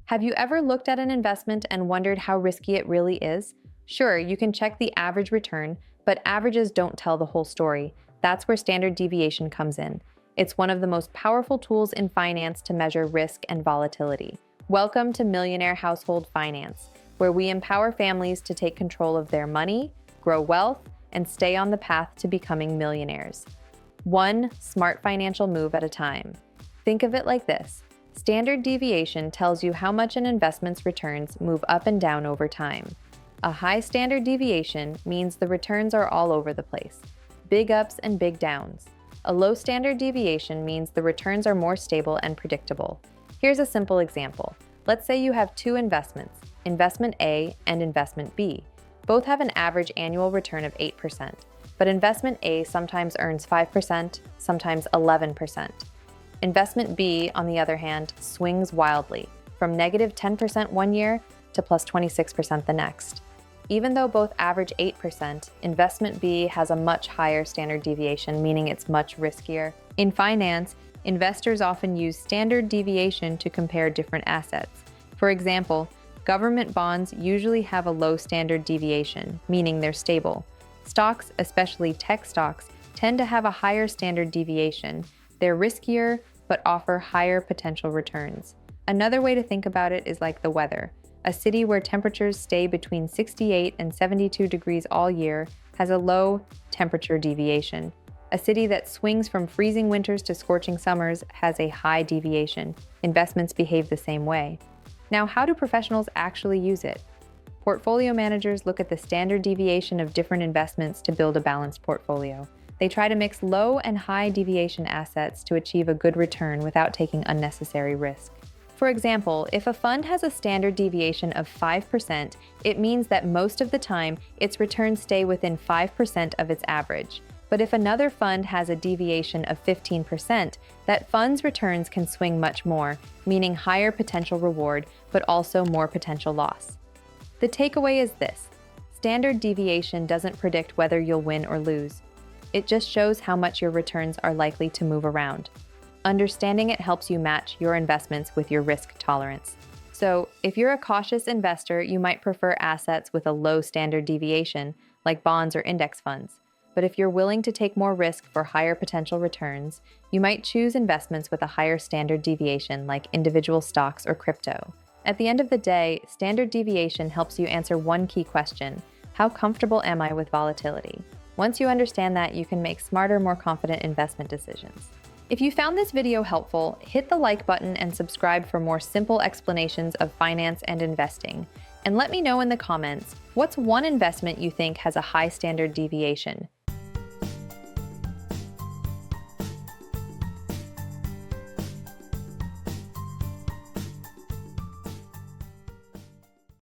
Have you ever looked at an investment and wondered how risky it really is? Sure, you can check the average return, but averages don't tell the whole story. That's where standard deviation comes in. It's one of the most powerful tools in finance to measure risk and volatility. Welcome to Millionaire Household Finance, where we empower families to take control of their money, grow wealth, and stay on the path to becoming millionaires. One smart financial move at a time. Think of it like this. Standard deviation tells you how much an investment's returns move up and down over time. A high standard deviation means the returns are all over the place, big ups and big downs. A low standard deviation means the returns are more stable and predictable. Here's a simple example. Let's say you have two investments, investment A and investment B. Both have an average annual return of 8%, but investment A sometimes earns 5%, sometimes 11%. Investment B, on the other hand, swings wildly, from negative 10% one year to plus 26% the next. Even though both average 8%, investment B has a much higher standard deviation, meaning it's much riskier. In finance, investors often use standard deviation to compare different assets. For example, government bonds usually have a low standard deviation, meaning they're stable. Stocks, especially tech stocks, tend to have a higher standard deviation. They're riskier, but offer higher potential returns. Another way to think about it is like the weather. A city where temperatures stay between 68 and 72 degrees all year has a low temperature deviation. A city that swings from freezing winters to scorching summers has a high deviation. Investments behave the same way. Now, how do professionals actually use it? Portfolio managers look at the standard deviation of different investments to build a balanced portfolio. They try to mix low and high deviation assets to achieve a good return without taking unnecessary risk. For example, if a fund has a standard deviation of 5%, it means that most of the time its returns stay within 5% of its average. But if another fund has a deviation of 15%, that fund's returns can swing much more, meaning higher potential reward, but also more potential loss. The takeaway is this: standard deviation doesn't predict whether you'll win or lose. It just shows how much your returns are likely to move around. Understanding it helps you match your investments with your risk tolerance. So, if you're a cautious investor, you might prefer assets with a low standard deviation, like bonds or index funds. But if you're willing to take more risk for higher potential returns, you might choose investments with a higher standard deviation, like individual stocks or crypto. At the end of the day, standard deviation helps you answer one key question: how comfortable am I with volatility? Once you understand that, you can make smarter, more confident investment decisions. If you found this video helpful, hit the like button and subscribe for more simple explanations of finance and investing. And let me know in the comments, what's one investment you think has a high standard deviation?